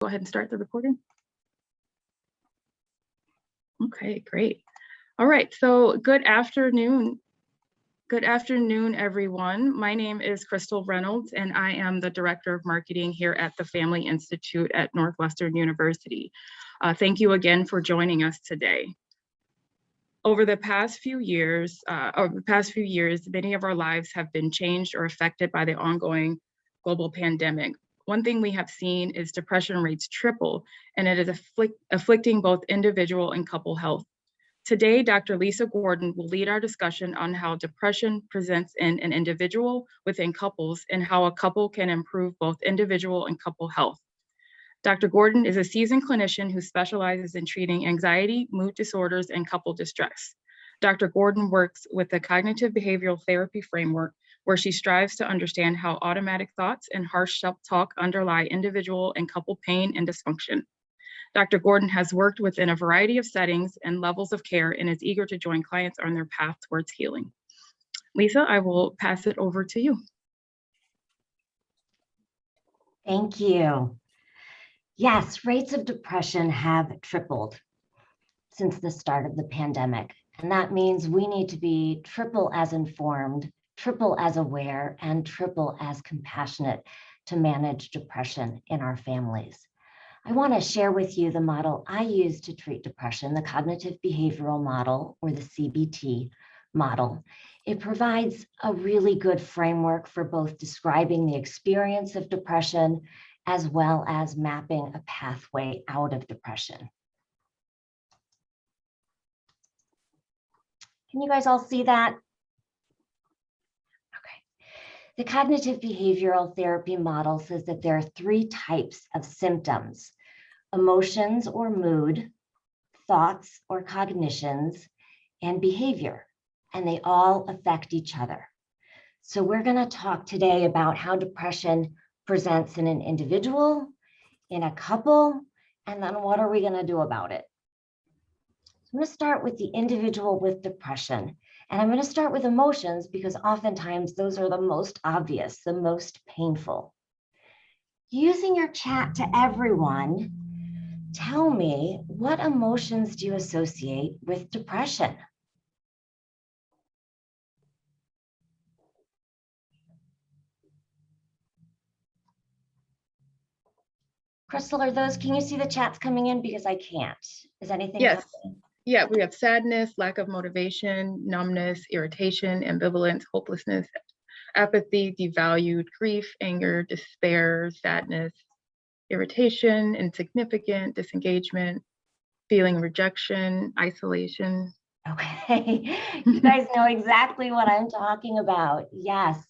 Go ahead and start the recording. Okay, great. All right, so good afternoon. Good afternoon, everyone. My name is Crystal Reynolds, and I am the Director of Marketing here at the Family Institute at Northwestern University. Thank you again for joining us today. Over the past few years, many of our lives have been changed or affected by the ongoing global pandemic. One thing we have seen is depression rates triple, and it is afflicting both individual and couple health. Today, Dr. Lisa Gordon will lead our discussion on how depression presents in an individual within couples and how a couple can improve both individual and couple health. Dr. Gordon is a seasoned clinician who specializes in treating anxiety, mood disorders, and couple distress. Dr. Gordon works with the cognitive behavioral therapy framework, where she strives to understand how automatic thoughts and harsh self-talk underlie individual and couple pain and dysfunction. Dr. Gordon has worked within a variety of settings and levels of care and is eager to join clients on their path towards healing. Lisa, I will pass it over to you. Thank you. Yes, rates of depression have tripled since the start of the pandemic. And that means we need to be triple as informed, triple as aware, and triple as compassionate to manage depression in our families. I want to share with you the model I use to treat depression, the cognitive behavioral model, or the CBT model. It provides a really good framework for both describing the experience of depression as well as mapping a pathway out of depression. Can you guys all see that? Okay. The cognitive behavioral therapy model says that there are 3 types of symptoms: emotions or mood, thoughts or cognitions, and behavior, and they all affect each other. So we're going to talk today about how depression presents in an individual, in a couple, and then what are we going to do about it? I'm going to start with the individual with depression, and I'm going to start with emotions because oftentimes those are the most obvious, the most painful. Using your chat to everyone, tell me, what emotions do you associate with depression? Crystal, can you see the chats coming in? Because I can't. Is anything? Yes. Happening? Yeah, we have sadness, lack of motivation, numbness, irritation, ambivalence, hopelessness, apathy, devalued, grief, anger, despair, sadness, irritation, insignificant, disengagement, feeling rejection, isolation. Okay, you guys know exactly what I'm talking about. Yes.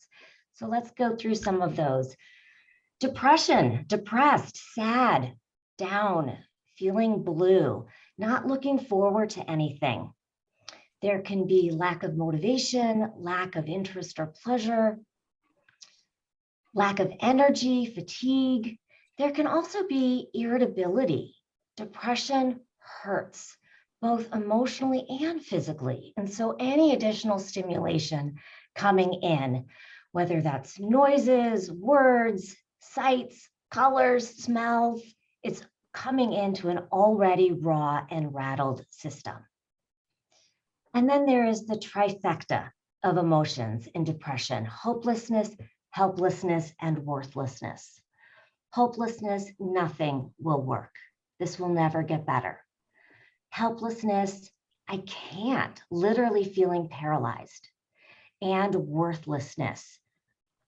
So let's go through some of those. Depression, depressed, sad, down, feeling blue, not looking forward to anything. There can be lack of motivation, lack of interest or pleasure, lack of energy, fatigue. There can also be irritability. Depression hurts, both emotionally and physically. And so any additional stimulation coming in, whether that's noises, words, sights, colors, smells, it's coming into an already raw and rattled system. And then there is the trifecta of emotions in depression: hopelessness, helplessness, and worthlessness. Hopelessness, nothing will work. This will never get better. Helplessness, I can't, literally feeling paralyzed. And worthlessness,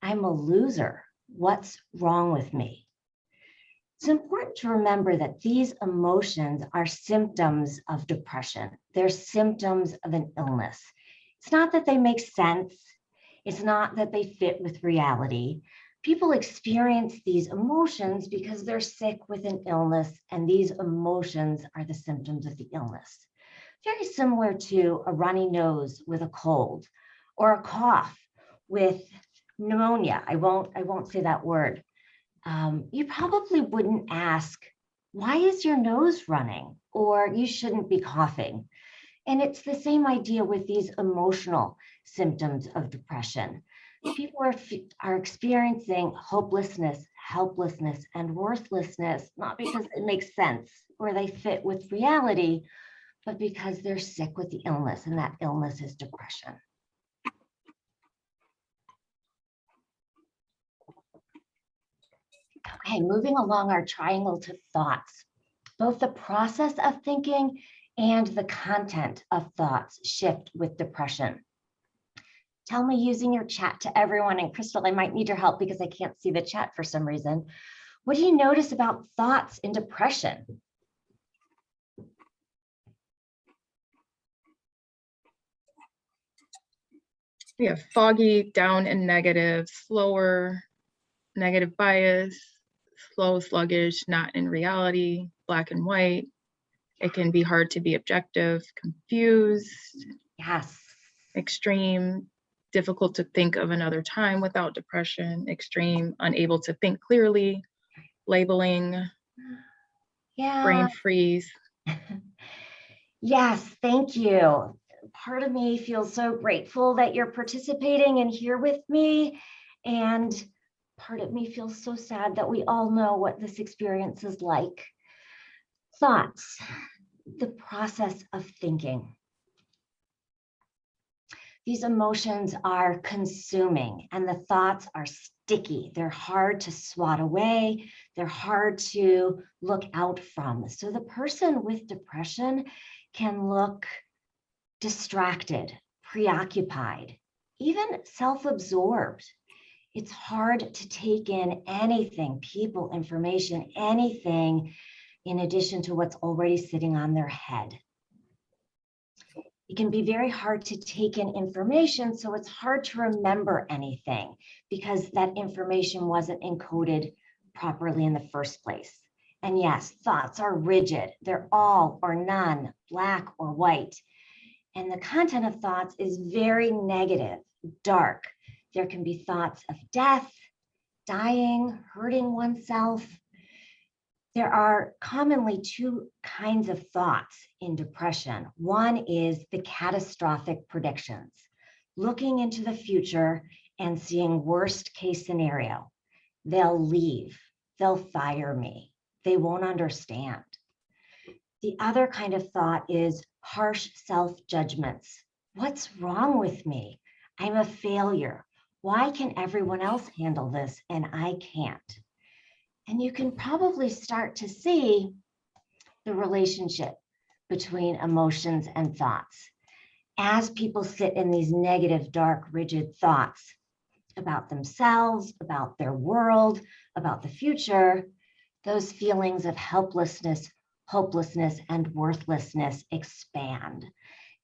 I'm a loser. What's wrong with me? It's important to remember that these emotions are symptoms of depression. They're symptoms of an illness. It's not that they make sense. It's not that they fit with reality. People experience these emotions because they're sick with an illness, and these emotions are the symptoms of the illness. Very similar to a runny nose with a cold, or a cough with pneumonia. I won't say that word. You probably wouldn't ask, why is your nose running? Or you shouldn't be coughing. And it's the same idea with these emotional symptoms of depression. People are experiencing hopelessness, helplessness, and worthlessness, not because it makes sense or they fit with reality, but because they're sick with the illness, and that illness is depression. Okay, moving along our triangle to thoughts. Both the process of thinking and the content of thoughts shift with depression. Tell me using your chat to everyone, and Crystal, I might need your help because I can't see the chat for some reason. What do you notice about thoughts in depression? We have foggy, down and negative, slower, negative bias, slow, sluggish, not in reality, black and white. It can be hard to be objective, confused, Yes. extreme, difficult to think of another time without depression, extreme, unable to think clearly, labeling, Yeah. brain freeze. Yes, thank you. Part of me feels so grateful that you're participating and here with me. And part of me feels so sad that we all know what this experience is like. Thoughts, the process of thinking. These emotions are consuming and the thoughts are sticky. They're hard to swat away. They're hard to look out from. So the person with depression can look distracted, preoccupied, even self-absorbed. It's hard to take in anything, people, information, anything in addition to what's already sitting on their head. It can be very hard to take in information, so it's hard to remember anything because that information wasn't encoded properly in the first place. And yes, thoughts are rigid. They're all or none, black or white. And the content of thoughts is very negative, dark. There can be thoughts of death, dying, hurting oneself. There are commonly two kinds of thoughts in depression. One is the catastrophic predictions, looking into the future and seeing worst case scenario. They'll leave, they'll fire me, they won't understand. The other kind of thought is harsh self-judgments. What's wrong with me? I'm a failure. Why can everyone else handle this and I can't? And you can probably start to see the relationship between emotions and thoughts. As people sit in these negative, dark, rigid thoughts about themselves, about their world, about the future, those feelings of helplessness, hopelessness, and worthlessness expand.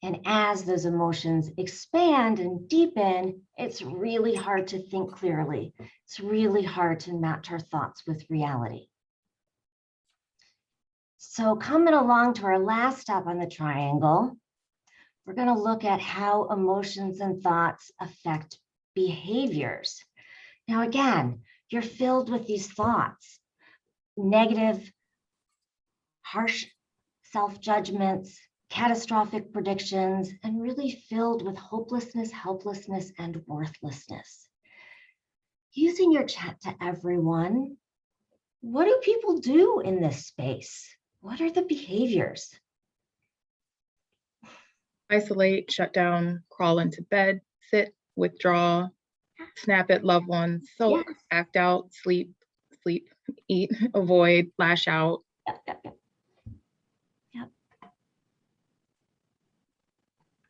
And as those emotions expand and deepen, it's really hard to think clearly. It's really hard to match our thoughts with reality. So coming along to our last step on the triangle, we're going to look at how emotions and thoughts affect behaviors. Now, again, you're filled with these thoughts, negative, harsh self-judgments, catastrophic predictions, and really filled with hopelessness, helplessness, and worthlessness. Using your chat to everyone, what do people do in this space? What are the behaviors? Isolate, shut down, crawl into bed, sit, withdraw, snap at loved ones, sulk, Yes. act out, sleep, eat, avoid, lash out. Yep.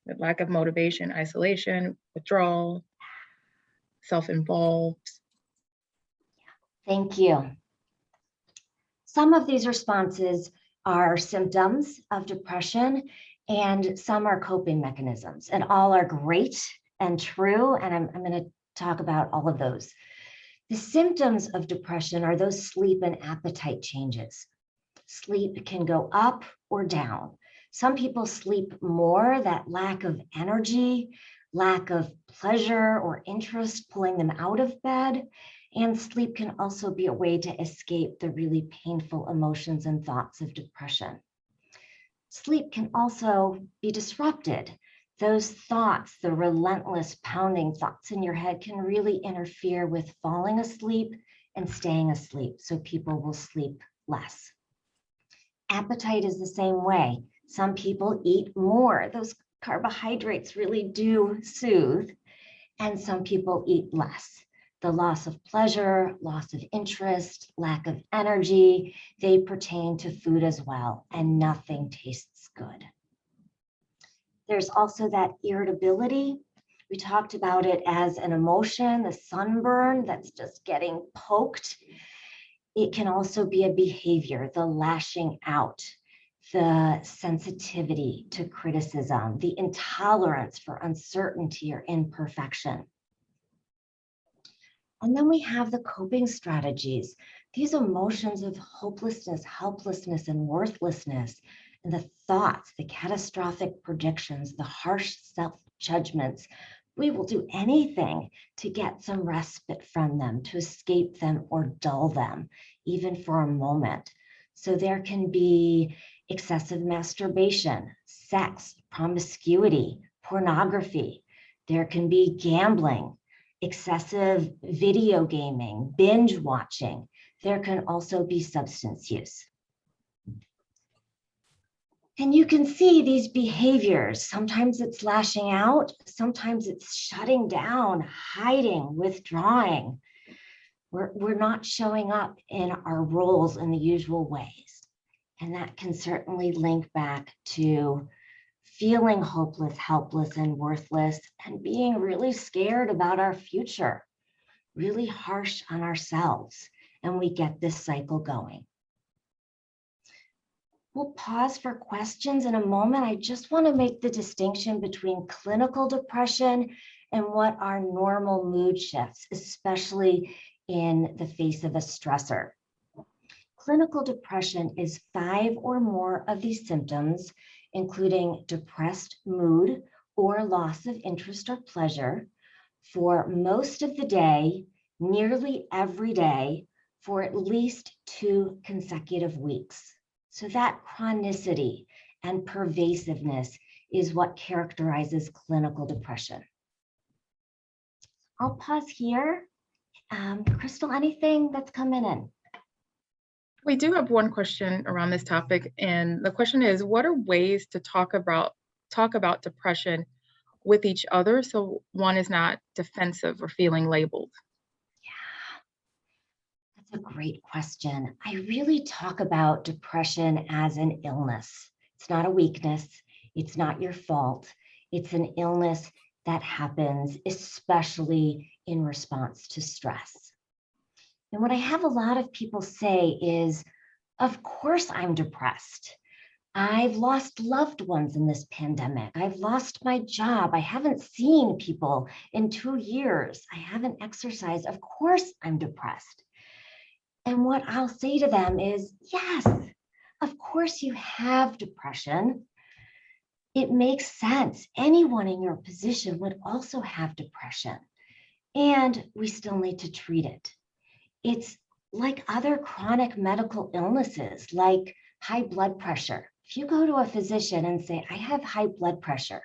With lack of motivation, isolation, withdrawal, self-involved. Thank you. Some of these responses are symptoms of depression and some are coping mechanisms, and all are great and true. And I'm going to talk about all of those. The symptoms of depression are those sleep and appetite changes. Sleep can go up or down. Some people sleep more, that lack of energy, lack of pleasure or interest pulling them out of bed. And sleep can also be a way to escape the really painful emotions and thoughts of depression. Sleep can also be disrupted. Those thoughts, the relentless pounding thoughts in your head, can really interfere with falling asleep and staying asleep, so people will sleep less. Appetite is the same way. Some people eat more. Those carbohydrates really do soothe, and some people eat less. The loss of pleasure, loss of interest, lack of energy, they pertain to food as well, and nothing tastes good. There's also that irritability. We talked about it as an emotion, the sunburn that's just getting poked. It can also be a behavior, the lashing out, the sensitivity to criticism, the intolerance for uncertainty or imperfection. And then we have the coping strategies, these emotions of hopelessness, helplessness, and worthlessness, and the thoughts, the catastrophic predictions, the harsh self-judgments. We will do anything to get some respite from them, to escape them or dull them, even for a moment. So there can be excessive masturbation, sex, promiscuity, pornography. There can be gambling, excessive video gaming, binge watching. There can also be substance use. And you can see these behaviors. Sometimes it's lashing out, sometimes it's shutting down, hiding, withdrawing. We're not showing up in our roles in the usual ways. And that can certainly link back to feeling hopeless, helpless, and worthless, and being really scared about our future, really harsh on ourselves. And we get this cycle going. We'll pause for questions in a moment. I just want to make the distinction between clinical depression and what are normal mood shifts, especially in the face of a stressor. Clinical depression is 5 or more of these symptoms, including depressed mood or loss of interest or pleasure for most of the day, nearly every day, for at least 2 consecutive weeks. So that chronicity and pervasiveness is what characterizes clinical depression. I'll pause here. Crystal, anything that's coming in? We do have one question around this topic, and the question is, what are ways to talk about depression with each other so one is not defensive or feeling labeled? That's a great question. I really talk about depression as an illness. It's not a weakness. It's not your fault. It's an illness that happens, especially in response to stress. And what I have a lot of people say is, of course I'm depressed. I've lost loved ones in this pandemic. I've lost my job. I haven't seen people in 2 years. I haven't exercised. Of course I'm depressed. And what I'll say to them is, yes, of course you have depression. It makes sense. Anyone in your position would also have depression. And we still need to treat it. It's like other chronic medical illnesses, like high blood pressure. If you go to a physician and say, I have high blood pressure,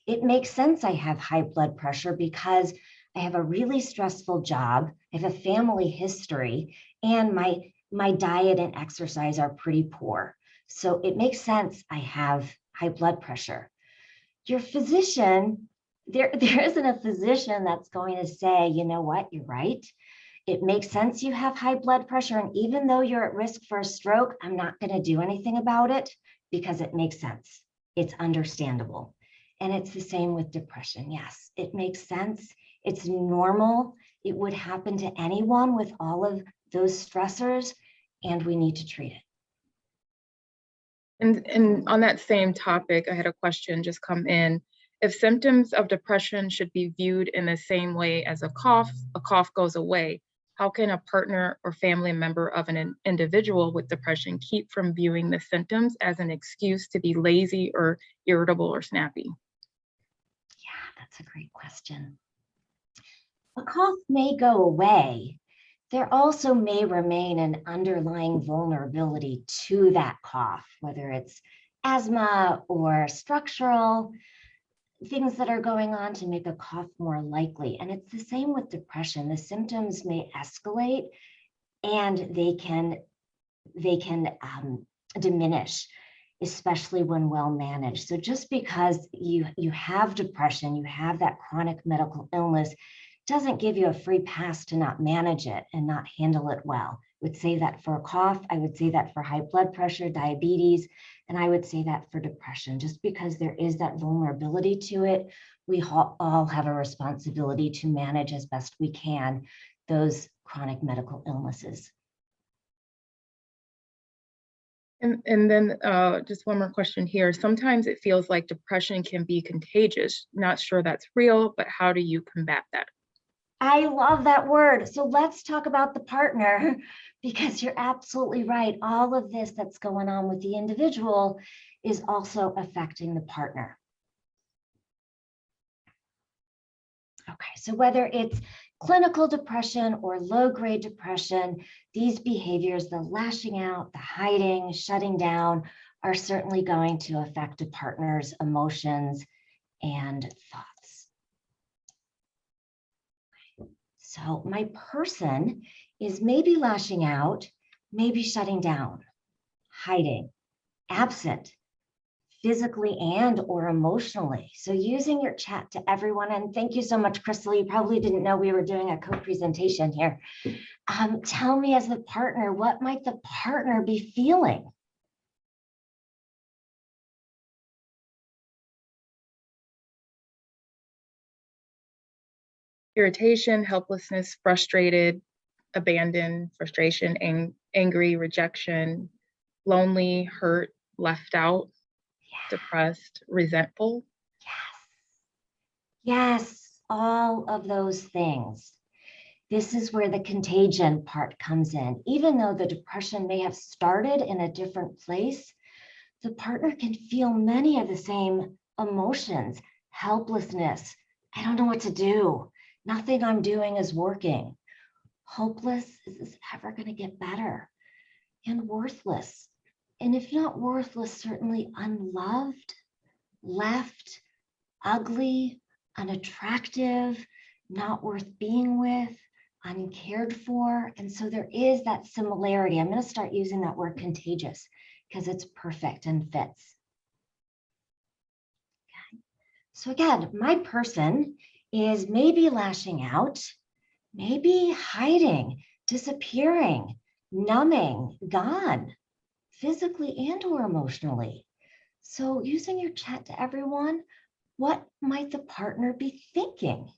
it makes sense I have high blood pressure because I have a really stressful job, I have a family history, and my diet and exercise are pretty poor. So it makes sense I have high blood pressure. Your physician, there isn't a physician that's going to say, you know what, you're right. It makes sense you have high blood pressure. And even though you're at risk for a stroke, I'm not going to do anything about it because it makes sense. It's understandable. And it's the same with depression. Yes, it makes sense. It's normal. It would happen to anyone with all of those stressors, and we need to treat it. And on that same topic, I had a question just come in. If symptoms of depression should be viewed in the same way as a cough goes away, how can a partner or family member of an individual with depression keep from viewing the symptoms as an excuse to be lazy or irritable or snappy? Yeah, that's a great question. A cough may go away. There also may remain an underlying vulnerability to that cough, whether it's asthma or structural. things that are going on to make a cough more likely. And it's the same with depression. The symptoms may escalate and they can diminish, especially when well managed. So just because you have depression, you have that chronic medical illness, doesn't give you a free pass to not manage it and not handle it well. I would say that for a cough, I would say that for high blood pressure, diabetes, and I would say that for depression. Just because there is that vulnerability to it, we all have a responsibility to manage as best we can those chronic medical illnesses. And then just one more question here. Sometimes it feels like depression can be contagious. Not sure that's real, but how do you combat that? I love that word. So let's talk about the partner, because you're absolutely right. All of this that's going on with the individual is also affecting the partner. Okay, so whether it's clinical depression or low-grade depression, these behaviors, the lashing out, the hiding, shutting down, are certainly going to affect a partner's emotions and thoughts. So my person is maybe lashing out, maybe shutting down, hiding, absent, physically and or emotionally. So using your chat to everyone, and thank you so much, Crystal. You probably didn't know we were doing a co-presentation here. Tell me as the partner, what might the partner be feeling? Irritation, helplessness, frustrated, abandoned, frustration, angry, rejection, lonely, hurt, left out, depressed, resentful. Yes, all of those things. This is where the contagion part comes in. Even though the depression may have started in a different place, the partner can feel many of the same emotions: helplessness. I don't know what to do. Nothing I'm doing is working. Hopeless, is this ever going to get better? And worthless. And if not worthless, certainly unloved, left, ugly, unattractive, not worth being with, uncared for. And so there is that similarity. I'm going to start using that word contagious because it's perfect and fits. Okay. So again, my person is maybe lashing out, maybe hiding, disappearing, numbing, gone, physically and or emotionally. So using your chat to everyone, what might the partner be thinking?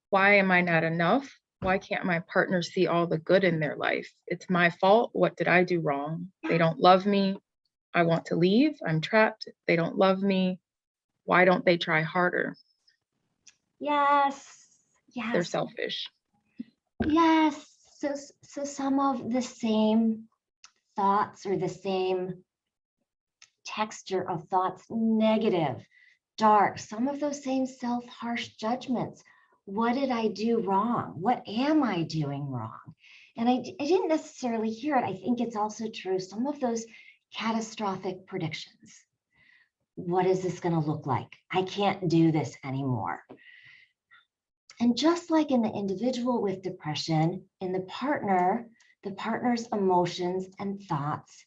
Why am I not enough? Why can't my partner see all the good in their life? It's my fault. What did I do wrong? They don't love me. I want to leave. I'm trapped. They don't love me. Why don't they try harder? Yes, yes. They're selfish. Yes. So some of the same thoughts or the same texture of thoughts, negative, dark, some of those same self-harsh judgments. What did I do wrong? What am I doing wrong? And I didn't necessarily hear it. I think it's also true. Some of those catastrophic predictions. What is this going to look like? I can't do this anymore. And just like in the individual with depression, in the partner's emotions and thoughts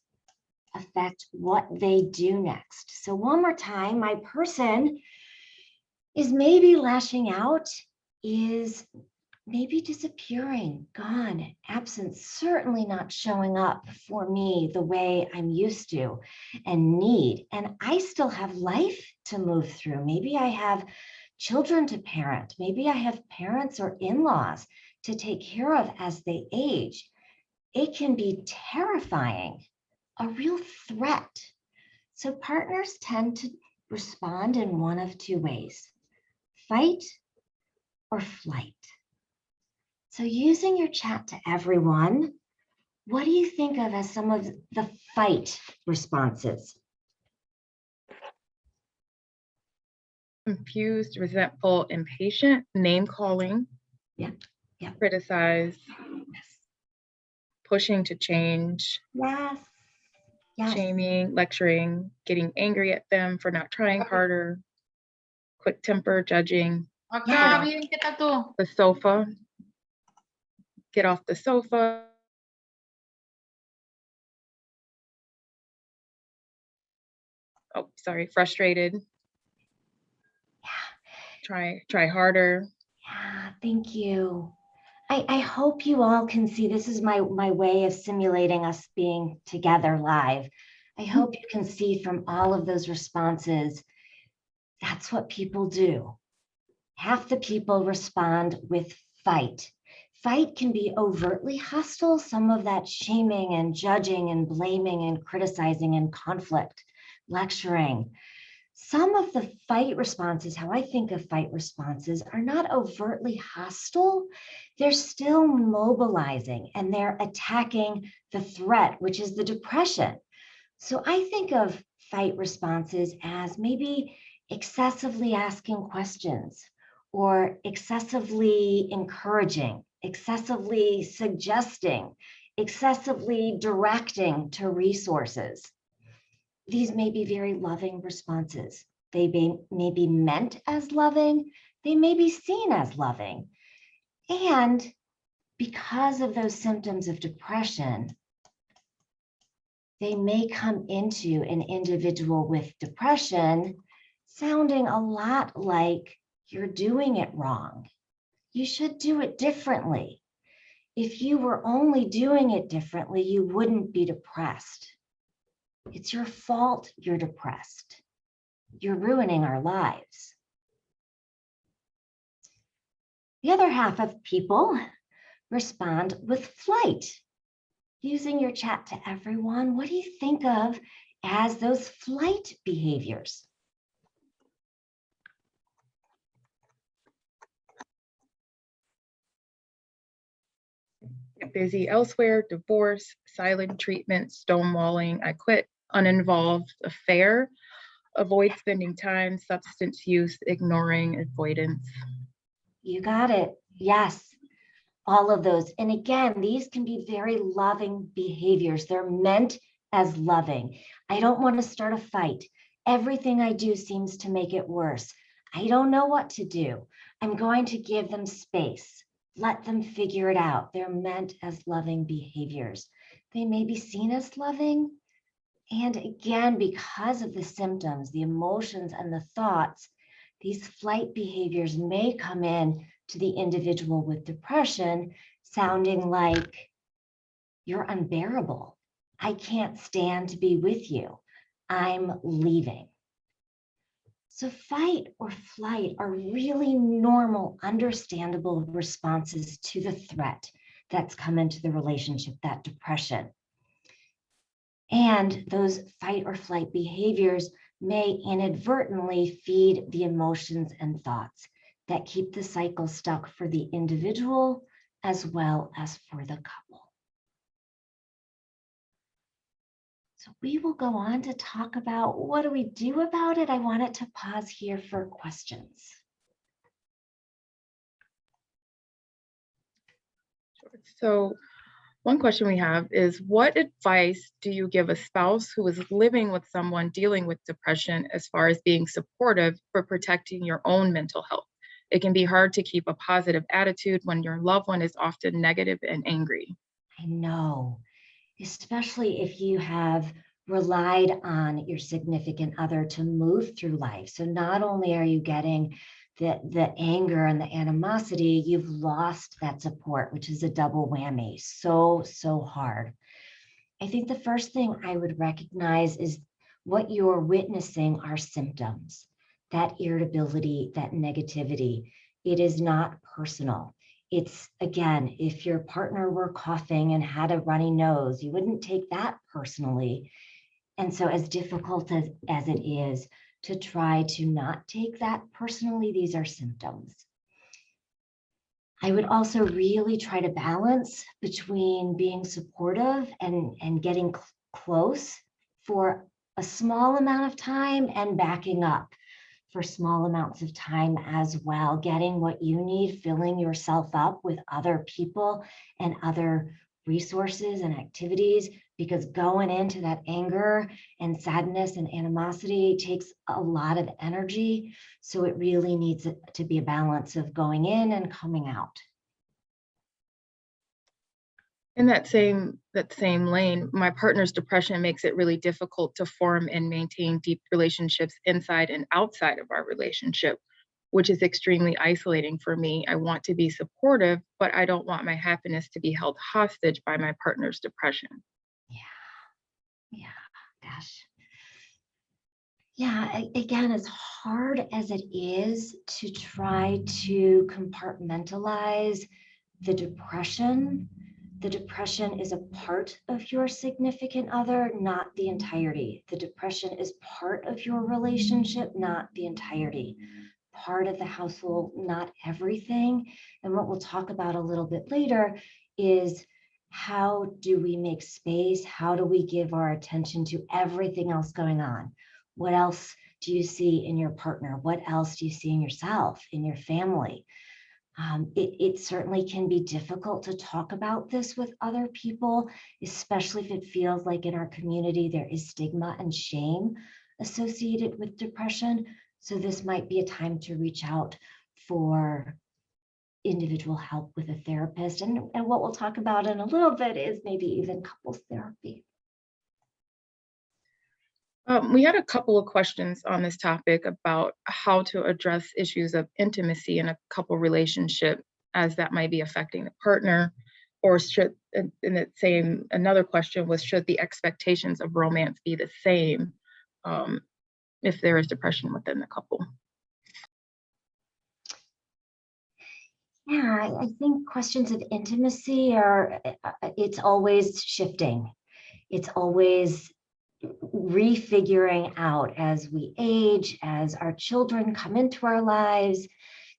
affect what they do next. So one more time, my person is maybe lashing out, is maybe disappearing, gone, absent, certainly not showing up for me the way I'm used to and need. And I still have life to move through. Maybe I have children to parent. Maybe I have parents or in-laws to take care of as they age. It can be terrifying, a real threat. So partners tend to respond in one of two ways: fight or flight. So using your chat to everyone, what do you think of as some of the fight responses? Confused, resentful, impatient, name calling, Yeah. criticize, Yes. pushing to change, Yes. Yes. Shaming, lecturing, getting angry at them for not trying harder, quick temper, judging, Yeah. the sofa, get off the sofa. Oh, sorry, frustrated, try harder. Yeah, thank you. I hope you all can see, this is my way of simulating us being together live. I hope you can see from all of those responses, that's what people do. Half the people respond with fight. Fight can be overtly hostile, some of that shaming and judging and blaming and criticizing and conflict, lecturing. Some of the fight responses, how I think of fight responses, are not overtly hostile. They're still mobilizing and they're attacking the threat, which is the depression. So I think of fight responses as maybe excessively asking questions or excessively encouraging, excessively suggesting, excessively directing to resources. These may be very loving responses. They may be meant as loving. They may be seen as loving. And because of those symptoms of depression, they may come into an individual with depression sounding a lot like you're doing it wrong. You should do it differently. If you were only doing it differently, you wouldn't be depressed. It's your fault you're depressed. You're ruining our lives. The other half of people respond with flight. Using your chat to everyone, what do you think of as those flight behaviors? Get busy elsewhere, divorce, silent treatment, stonewalling, I quit, uninvolved affair, avoid spending time, substance use, ignoring, avoidance. You got it. Yes, all of those. And again, these can be very loving behaviors. They're meant as loving. I don't want to start a fight. Everything I do seems to make it worse. I don't know what to do. I'm going to give them space. Let them figure it out. They're meant as loving behaviors. They may be seen as loving. And again, because of the symptoms, the emotions, and the thoughts, these flight behaviors may come in to the individual with depression, sounding like, you're unbearable. I can't stand to be with you. I'm leaving. So fight or flight are really normal, understandable responses to the threat that's come into the relationship, that depression. And those fight or flight behaviors may inadvertently feed the emotions and thoughts that keep the cycle stuck for the individual as well as for the couple. So we will go on to talk about what do we do about it. I wanted to pause here for questions. So one question we have is, what advice do you give a spouse who is living with someone dealing with depression as far as being supportive for protecting your own mental health? It can be hard to keep a positive attitude when your loved one is often negative and angry. I know, especially if you have relied on your significant other to move through life. So not only are you getting the anger and the animosity, you've lost that support, which is a double whammy. So hard. I think the first thing I would recognize is what you're witnessing are symptoms, that irritability, that negativity. It is not personal. It's, again, if your partner were coughing and had a runny nose, you wouldn't take that personally. And so as difficult as it is to try to not take that personally, these are symptoms. I would also really try to balance between being supportive and getting close for a small amount of time and backing up for small amounts of time as well, getting what you need, filling yourself up with other people and other resources and activities, because going into that anger and sadness and animosity takes a lot of energy. So it really needs to be a balance of going in and coming out. In that same lane, my partner's depression makes it really difficult to form and maintain deep relationships inside and outside of our relationship, which is extremely isolating for me. I want to be supportive, but I don't want my happiness to be held hostage by my partner's depression. Yeah, gosh. Yeah, again, as hard as it is to try to compartmentalize the depression is a part of your significant other, not the entirety. The depression is part of your relationship, not the entirety. Part of the household, not everything. And what we'll talk about a little bit later is, how do we make space? How do we give our attention to everything else going on? What else do you see in your partner? What else do you see in yourself, in your family? It certainly can be difficult to talk about this with other people, especially if it feels like in our community there is stigma and shame associated with depression. So this might be a time to reach out for individual help with a therapist. And what we'll talk about in a little bit is maybe even couples therapy. We had a couple of questions on this topic about how to address issues of intimacy in a couple relationship, as that might be affecting the partner, or should, another question was, should the expectations of romance be the same if there is depression within the couple? Yeah, I think questions of intimacy are, it's always shifting. It's always refiguring out as we age, as our children come into our lives,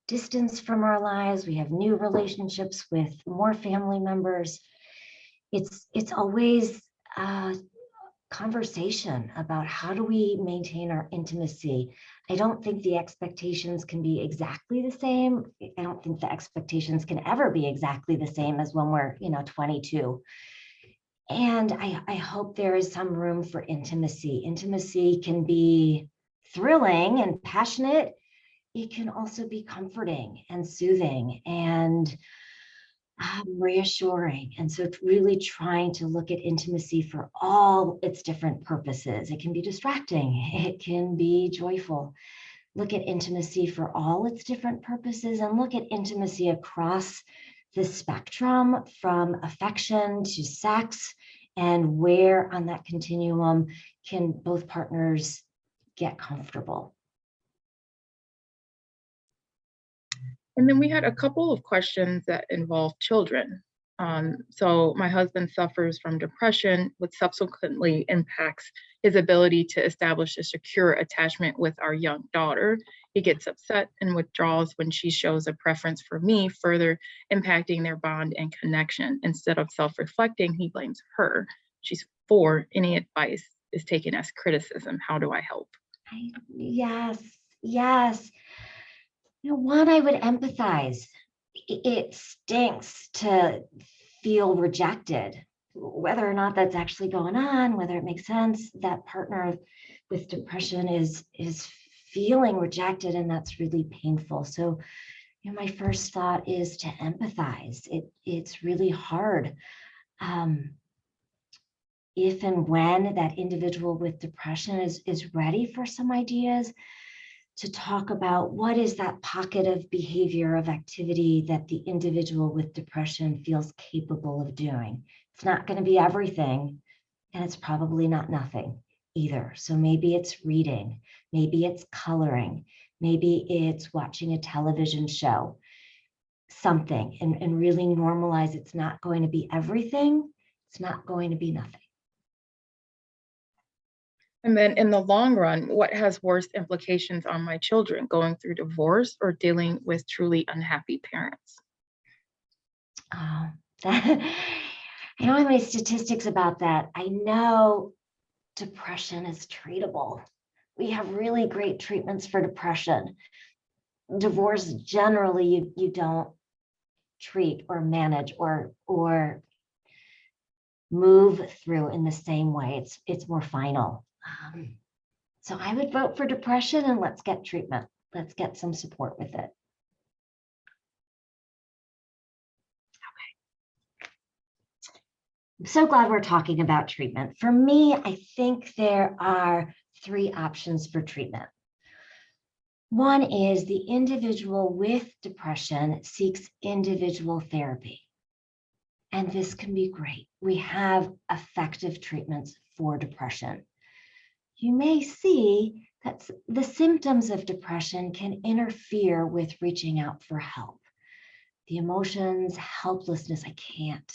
distance from our lives, we have new relationships with more family members. It's always a conversation about how do we maintain our intimacy. I don't think the expectations can be exactly the same. I don't think the expectations can ever be exactly the same as when we're, 22. And I hope there is some room for intimacy. Intimacy can be thrilling and passionate. It can also be comforting and soothing and reassuring. And so really trying to look at intimacy for all its different purposes. It can be distracting. It can be joyful. Look at intimacy for all its different purposes, and look at intimacy across the spectrum from affection to sex, and where on that continuum can both partners get comfortable. And then we had a couple of questions that involve children. So my husband suffers from depression, which subsequently impacts his ability to establish a secure attachment with our young daughter. He gets upset and withdraws when she shows a preference for me, further impacting their bond and connection. Instead of self-reflecting, he blames her. She's 4. Any advice is taken as criticism. How do I help? Yes. One, I would empathize. It stinks to feel rejected, whether or not that's actually going on, whether it makes sense. That partner with depression is feeling rejected, and that's really painful. So, my first thought is to empathize. It's really hard. If and when that individual with depression is ready for some ideas, to talk about what is that pocket of behavior, of activity that the individual with depression feels capable of doing. It's not going to be everything, and it's probably not nothing either. So maybe it's reading, maybe it's coloring, maybe it's watching a television show, something, and really normalize it's not going to be everything. It's not going to be nothing. And then in the long run, what has worse implications on my children, going through divorce or dealing with truly unhappy parents? I don't have any statistics about that. I know depression is treatable. We have really great treatments for depression. Divorce, generally, you don't treat or manage or move through in the same way. It's more final. So I would vote for depression, and let's get treatment. Let's get some support with it. I'm so glad we're talking about treatment. For me, I think there are 3 options for treatment. One is the individual with depression seeks individual therapy. And this can be great. We have effective treatments for depression. You may see that the symptoms of depression can interfere with reaching out for help. The emotions, helplessness, I can't.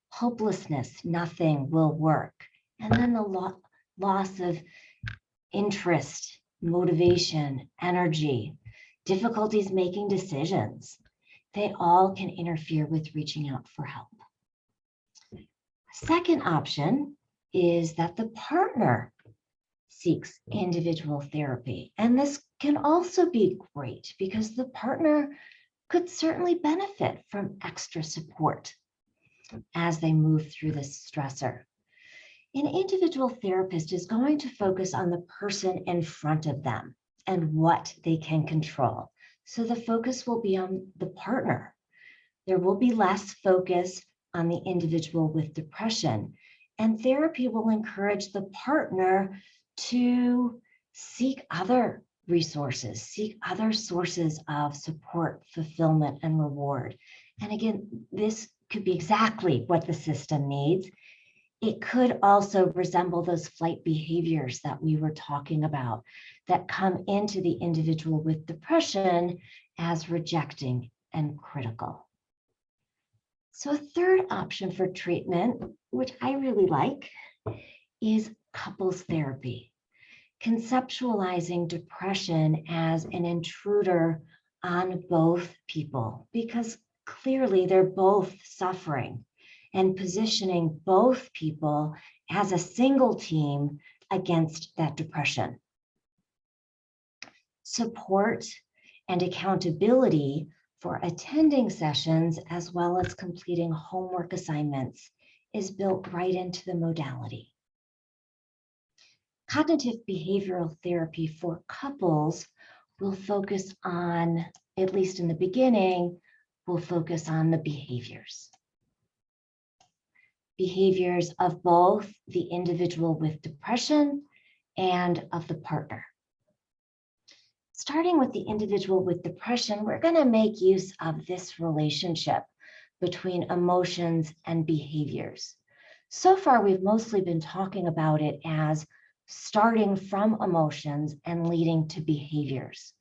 Hopelessness, nothing will work. And then the loss of interest, motivation, energy, difficulties making decisions. They all can interfere with reaching out for help. Second option is that the partner seeks individual therapy. And this can also be great because the partner could certainly benefit from extra support as they move through this stressor. An individual therapist is going to focus on the person in front of them and what they can control. So the focus will be on the partner. There will be less focus on the individual with depression, and therapy will encourage the partner to seek other resources, seek other sources of support, fulfillment, and reward. And again, this could be exactly what the system needs. It could also resemble those flight behaviors that we were talking about that come into the individual with depression as rejecting and critical. So a third option for treatment, which I really like, is couples therapy, conceptualizing depression as an intruder on both people, because clearly they're both suffering, and positioning both people as a single team against that depression. Support and accountability for attending sessions as well as completing homework assignments is built right into the modality. Cognitive behavioral therapy for couples will focus on, at least in the beginning, will focus on the behaviors. Behaviors of both the individual with depression and of the partner. Starting with the individual with depression, we're going to make use of this relationship between emotions and behaviors. So far, we've mostly been talking about it as starting from emotions and leading to behaviors.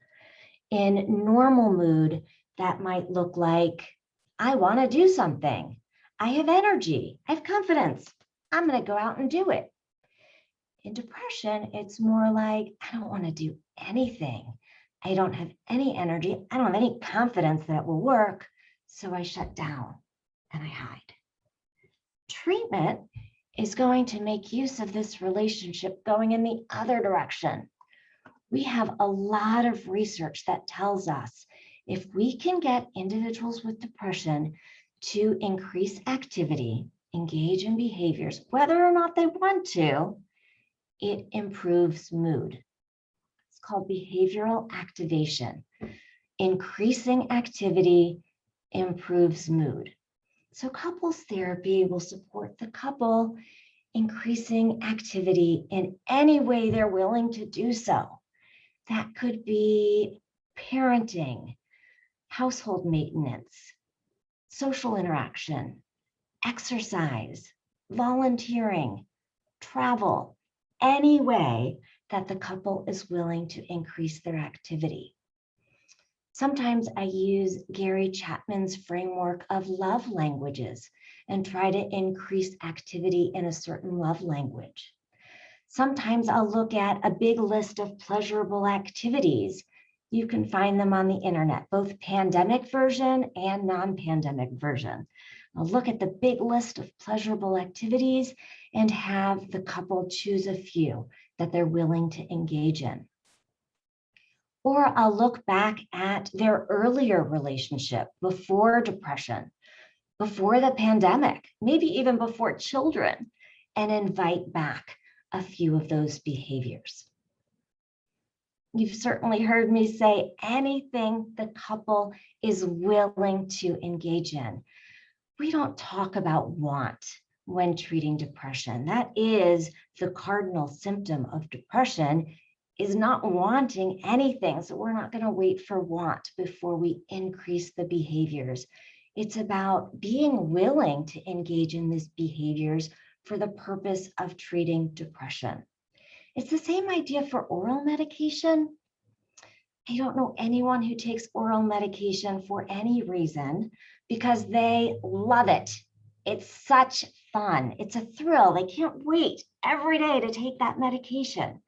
In normal mood, that might look like, I want to do something. I have energy. I have confidence. I'm going to go out and do it. In depression, it's more like, I don't want to do anything. I don't have any energy. I don't have any confidence that it will work. So I shut down and I hide. Treatment is going to make use of this relationship going in the other direction. We have a lot of research that tells us if we can get individuals with depression to increase activity, engage in behaviors, whether or not they want to, it improves mood. It's called behavioral activation. Increasing activity improves mood. So couples therapy will support the couple increasing activity in any way they're willing to do so. That could be parenting, household maintenance, social interaction, exercise, volunteering, travel, any way that the couple is willing to increase their activity. Sometimes I use Gary Chapman's framework of love languages and try to increase activity in a certain love language. Sometimes I'll look at a big list of pleasurable activities. You can find them on the internet, both pandemic version and non-pandemic version. I'll look at the big list of pleasurable activities and have the couple choose a few that they're willing to engage in. Or I'll look back at their earlier relationship before depression. before the pandemic, maybe even before children, and invite back a few of those behaviors. You've certainly heard me say anything the couple is willing to engage in. We don't talk about want when treating depression. That is the cardinal symptom of depression, is not wanting anything. So we're not going to wait for want before we increase the behaviors. It's about being willing to engage in these behaviors for the purpose of treating depression. It's the same idea for oral medication. I don't know anyone who takes oral medication for any reason because they love it. It's such fun. It's a thrill. They can't wait every day to take that medication.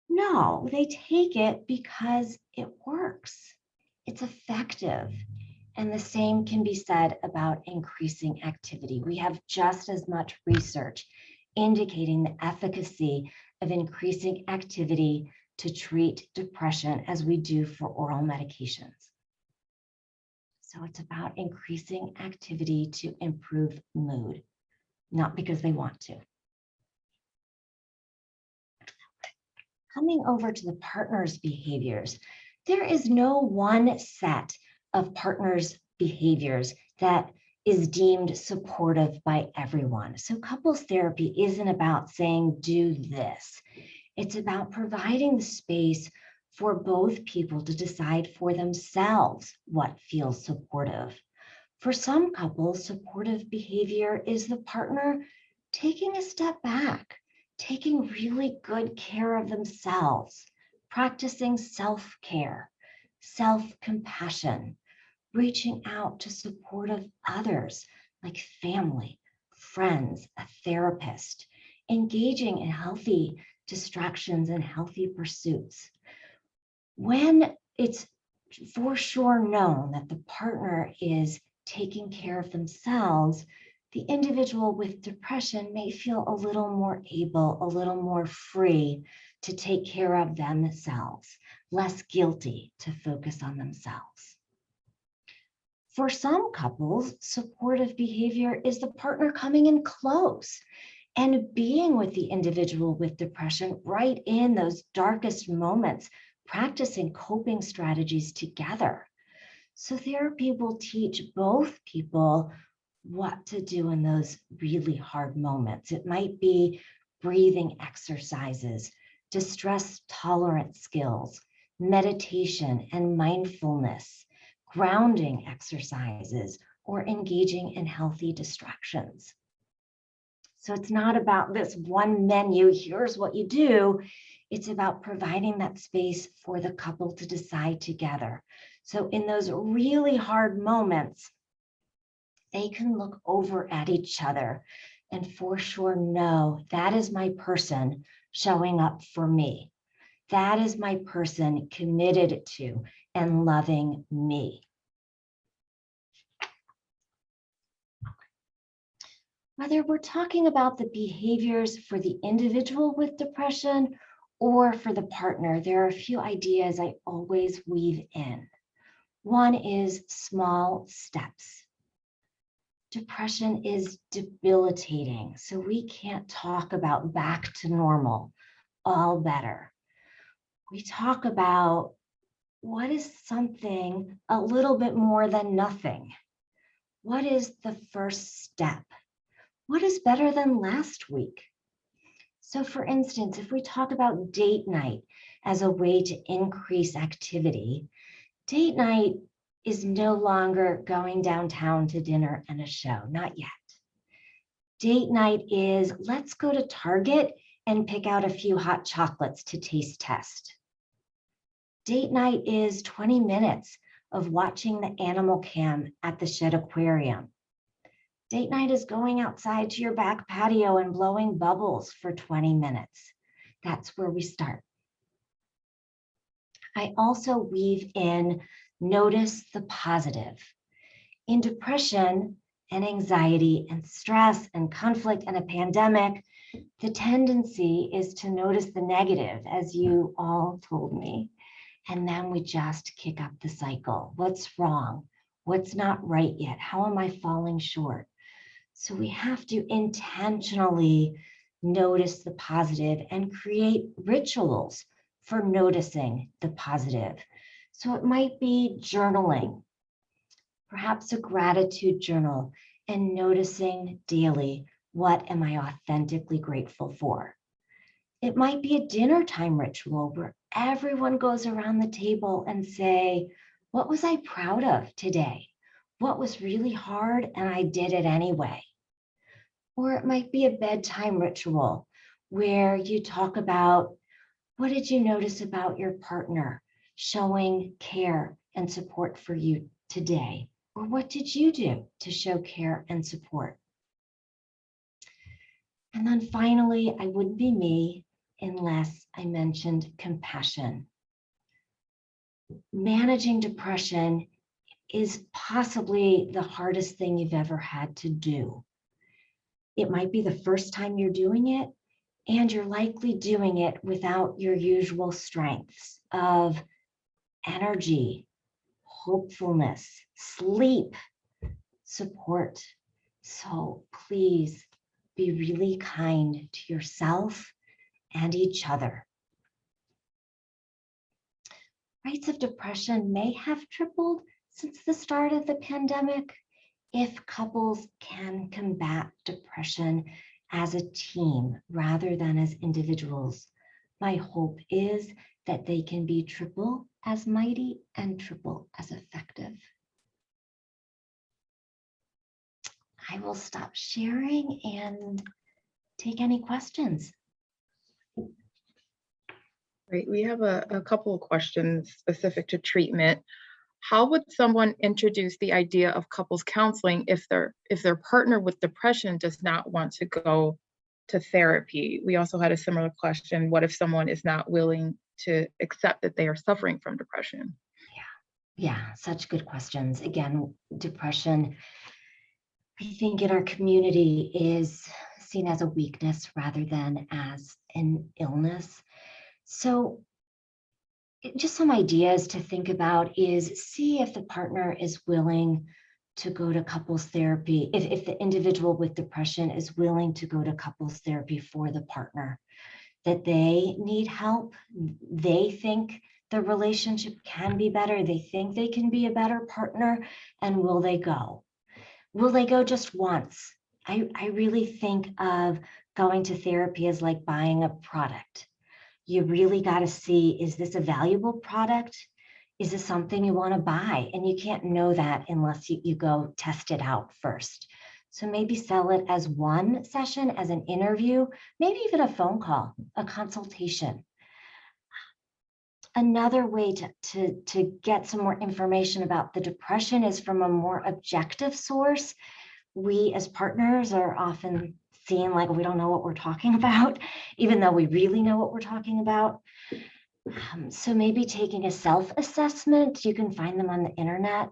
No, they take it because it works. It's effective. And the same can be said about increasing activity. We have just as much research indicating the efficacy of increasing activity to treat depression as we do for oral medications. So it's about increasing activity to improve mood, not because they want to. Coming over to the partner's behaviors, there is no one set of partners' behaviors that is deemed supportive by everyone. So couples therapy isn't about saying, do this. It's about providing the space for both people to decide for themselves what feels supportive. For some couples, supportive behavior is the partner taking a step back, taking really good care of themselves, practicing self-care, self-compassion, reaching out to supportive others like family, friends, a therapist, engaging in healthy distractions and healthy pursuits. When it's for sure known that the partner is taking care of themselves, the individual with depression may feel a little more able, a little more free to take care of themselves, less guilty to focus on themselves. For some couples, supportive behavior is the partner coming in close and being with the individual with depression right in those darkest moments, practicing coping strategies together. So therapy will teach both people what to do in those really hard moments. It might be breathing exercises, distress tolerance skills, meditation and mindfulness, grounding exercises, or engaging in healthy distractions. So it's not about this one menu, here's what you do. It's about providing that space for the couple to decide together. So in those really hard moments, they can look over at each other and for sure know that is my person showing up for me. That is my person committed to and loving me. Whether we're talking about the behaviors for the individual with depression or for the partner, there are a few ideas I always weave in. One is small steps. Depression is debilitating, so we can't talk about back to normal, all better. We talk about what is something a little bit more than nothing. What is the first step? What is better than last week? So for instance, if we talk about date night as a way to increase activity, date night is no longer going downtown to dinner and a show, not yet. Date night is let's go to Target and pick out a few hot chocolates to taste test. Date night is 20 minutes of watching the animal cam at the Shed Aquarium. Date night is going outside to your back patio and blowing bubbles for 20 minutes. That's where we start. I also weave in notice the positive. In depression and anxiety and stress and conflict and a pandemic, the tendency is to notice the negative, as you all told me, and then we just kick up the cycle. What's wrong? What's not right yet? How am I falling short? So we have to intentionally notice the positive and create rituals for noticing the positive. So it might be journaling, perhaps a gratitude journal, and noticing daily, what am I authentically grateful for? It might be a dinner time ritual where everyone goes around the table and say, what was I proud of today? What was really hard and I did it anyway? Or it might be a bedtime ritual where you talk about, what did you notice about your partner showing care and support for you today? Or what did you do to show care and support? And then finally, I wouldn't be me unless I mentioned compassion. Managing depression is possibly the hardest thing you've ever had to do. It might be the first time you're doing it, and you're likely doing it without your usual strengths of energy, hopefulness, sleep, support. So please be really kind to yourself and each other. Rates of depression may have tripled since the start of the pandemic if couples can combat depression as a team rather than as individuals. My hope is that they can be triple as mighty and triple as effective. I will stop sharing and take any questions. Great. We have a couple of questions specific to treatment. How would someone introduce the idea of couples counseling if their partner with depression does not want to go to therapy? We also had a similar question. What if someone is not willing to accept that they are suffering from depression? Yeah, such good questions. Again, depression, I think in our community is seen as a weakness rather than as an illness. So just some ideas to think about is see if the partner is willing to go to couples therapy, if the individual with depression is willing to go to couples therapy for the partner, that they need help, they think the relationship can be better, they think they can be a better partner, and will they go? Will they go just once? I really think of going to therapy as like buying a product. You really got to see, is this a valuable product? Is this something you want to buy? And you can't know that unless you go test it out first. So maybe sell it as one session, as an interview, maybe even a phone call, a consultation. Another way to get some more information about the depression is from a more objective source. We as partners are often seen like we don't know what we're talking about, even though we really know what we're talking about. So maybe taking a self-assessment, you can find them on the internet,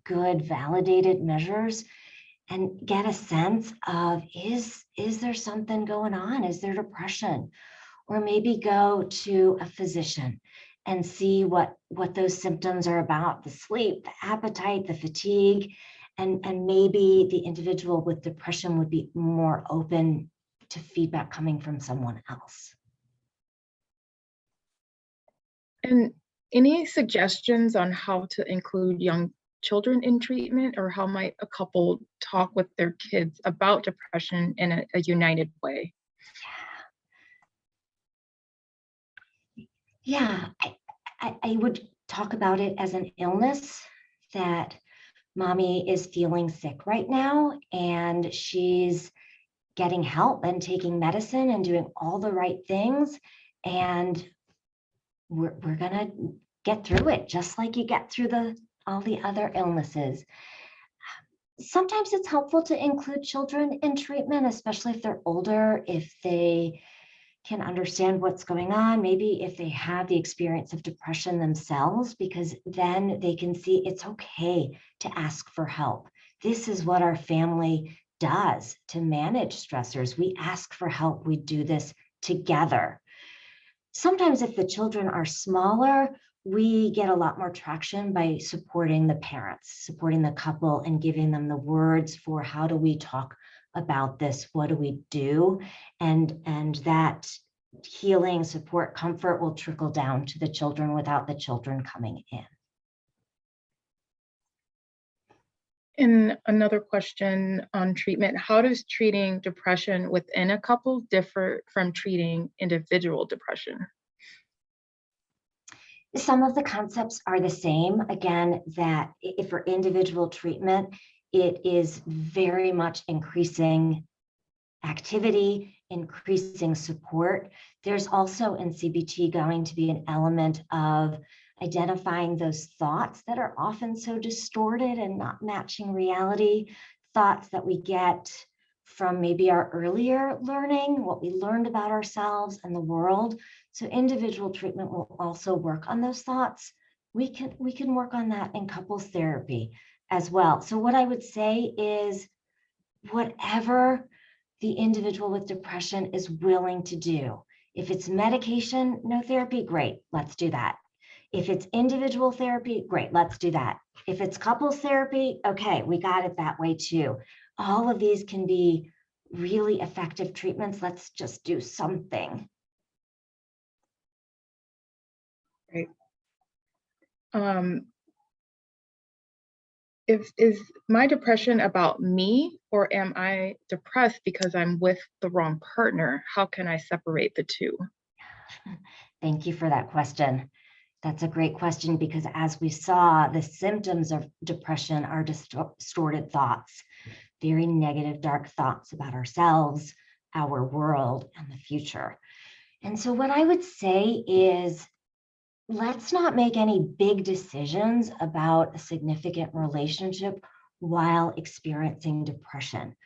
good validated measures, and get a sense of, is there something going on? Is there depression? Or maybe go to a physician and see what those symptoms are about, the sleep, the appetite, the fatigue, and maybe the individual with depression would be more open to feedback coming from someone else. And any suggestions on how to include young children in treatment, or how might a couple talk with their kids about depression in a united way? Yeah, I would talk about it as an illness, that mommy is feeling sick right now and she's getting help and taking medicine and doing all the right things. And we're gonna get through it just like you get through all the other illnesses. Sometimes it's helpful to include children in treatment, especially if they're older, if they can understand what's going on, maybe if they have the experience of depression themselves, because then they can see it's okay to ask for help. This is what our family does to manage stressors. We ask for help, we do this together. Sometimes if the children are smaller, we get a lot more traction by supporting the parents, supporting the couple, and giving them the words for how do we talk about this, what do we do, and that healing, support, comfort will trickle down to the children without the children coming in. And another question on treatment, how does treating depression within a couple differ from treating individual depression? Some of the concepts are the same. Again, that if for individual treatment, it is very much increasing activity, increasing support. There's also in CBT going to be an element of identifying those thoughts that are often so distorted and not matching reality, thoughts that we get from maybe our earlier learning, what we learned about ourselves and the world. So individual treatment will also work on those thoughts. We can work on that in couples therapy as well. So what I would say is whatever the individual with depression is willing to do. If it's medication, no therapy, great, let's do that. If it's individual therapy, great, let's do that. If it's couples therapy, okay, we got it that way too. All of these can be really effective treatments. Let's just do something. Right. Is my depression about me, or am I depressed because I'm with the wrong partner? How can I separate the two? Thank you for that question. That's a great question, because as we saw, the symptoms of depression are distorted thoughts, very negative, dark thoughts about ourselves, our world, and the future. And so what I would say is, let's not make any big decisions about a significant relationship while experiencing depression,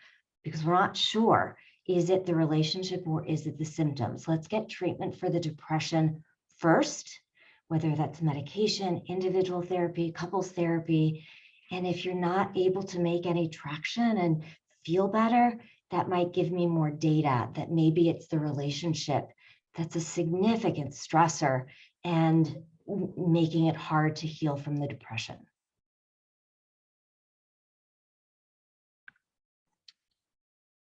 because we're not sure, is it the relationship or is it the symptoms? Let's get treatment for the depression first, whether that's medication, individual therapy, couples therapy. And if you're not able to make any traction and feel better, that might give me more data that maybe it's the relationship that's a significant stressor and making it hard to heal from the depression.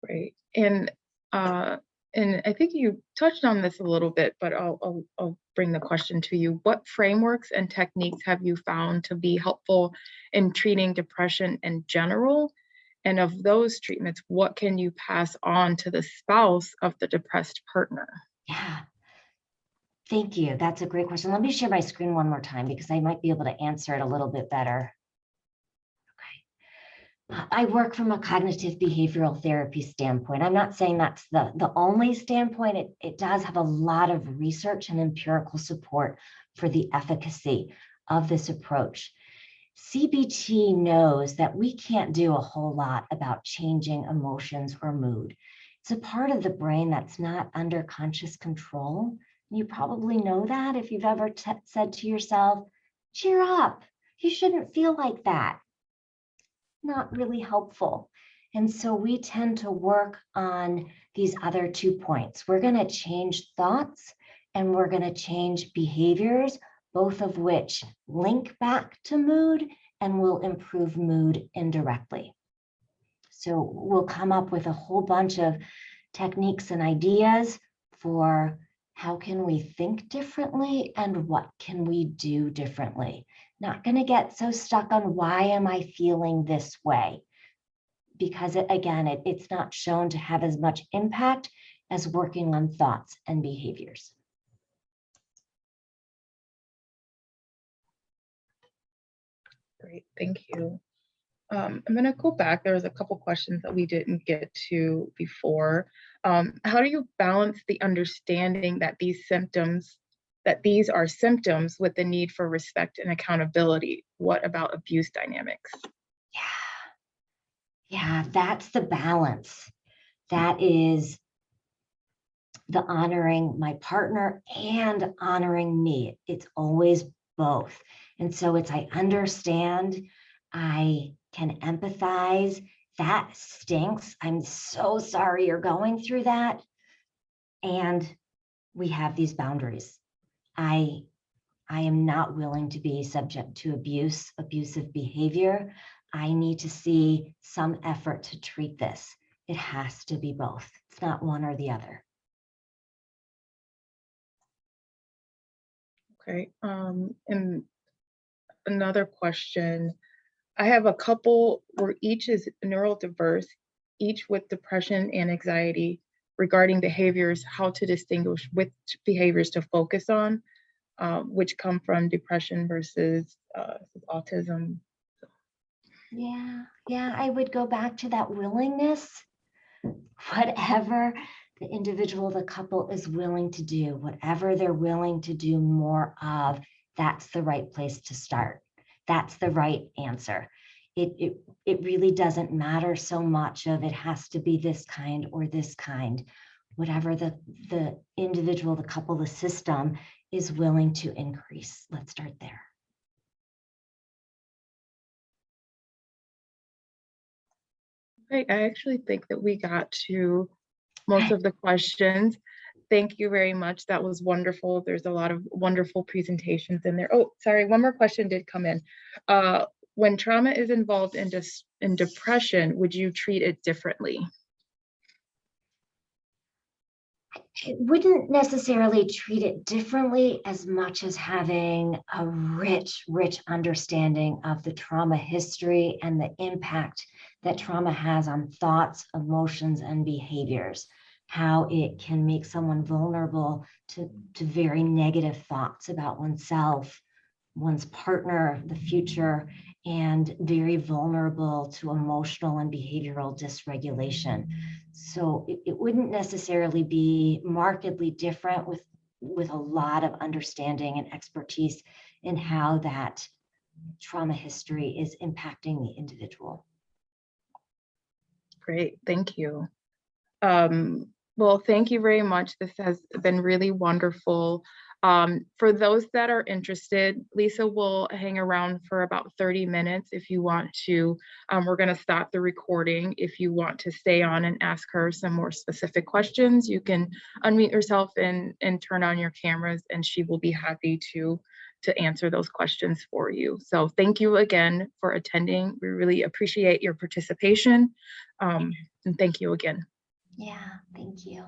Right. And I think you touched on this a little bit, but I'll bring the question to you. What frameworks and techniques have you found to be helpful in treating depression in general? And of those treatments, what can you pass on to the spouse of the depressed partner? Yeah. Thank you. That's a great question. Let me share my screen one more time because I might be able to answer it a little bit better. Okay. I work from a cognitive behavioral therapy standpoint. I'm not saying that's the only standpoint. It does have a lot of research and empirical support for the efficacy of this approach. CBT knows that we can't do a whole lot about changing emotions or mood. It's a part of the brain that's not under conscious control. You probably know that if you've ever said to yourself, cheer up, you shouldn't feel like that. Not really helpful. And so we tend to work on these other 2 points. We're going to change thoughts and we're going to change behaviors, both of which link back to mood and will improve mood indirectly. So we'll come up with a whole bunch of techniques and ideas for how can we think differently and what can we do differently. Not going to get so stuck on why am I feeling this way, because it's not shown to have as much impact as working on thoughts and behaviors. Great, thank you. I'm going to go back. There was a couple questions that we didn't get to before. How do you balance the understanding that these are symptoms with the need for respect and accountability? What about abuse dynamics? Yeah, that's the balance. That is the honoring my partner and honoring me. It's always both. And so I understand, I can empathize. That stinks. I'm so sorry you're going through that. And we have these boundaries. I I am not willing to be subject to abuse, abusive behavior. I need to see some effort to treat this. It has to be both. It's not one or the other. Okay. And another question. I have a couple where each is neurodiverse, each with depression and anxiety regarding behaviors, how to distinguish which behaviors to focus on, which come from depression versus autism. Yeah, I would go back to that willingness. Whatever the individual, the couple is willing to do, whatever they're willing to do more of, that's the right place to start. That's the right answer. It really doesn't matter so much of it has to be this kind or this kind. Whatever the individual, the couple, the system is willing to increase. Let's start there. Great. I actually think that we got to most of the questions. Thank you very much. That was wonderful. There's a lot of wonderful presentations in there. Oh, sorry, one more question did come in. When trauma is involved in depression, would you treat it differently? It wouldn't necessarily treat it differently as much as having a rich understanding of the trauma history and the impact that trauma has on thoughts, emotions, and behaviors, how it can make someone vulnerable to very negative thoughts about oneself, one's partner, the future, and very vulnerable to emotional and behavioral dysregulation. So it wouldn't necessarily be markedly different with a lot of understanding and expertise in how that trauma history is impacting the individual. Great, thank you. Well, thank you very much. This has been really wonderful. For those that are interested, Lisa will hang around for about 30 minutes if you want to. We're going to stop the recording. If you want to stay on and ask her some more specific questions, you can unmute yourself and turn on your cameras, and she will be happy to answer those questions for you. So thank you again for attending. We really appreciate your participation. And thank you again. Yeah, thank you.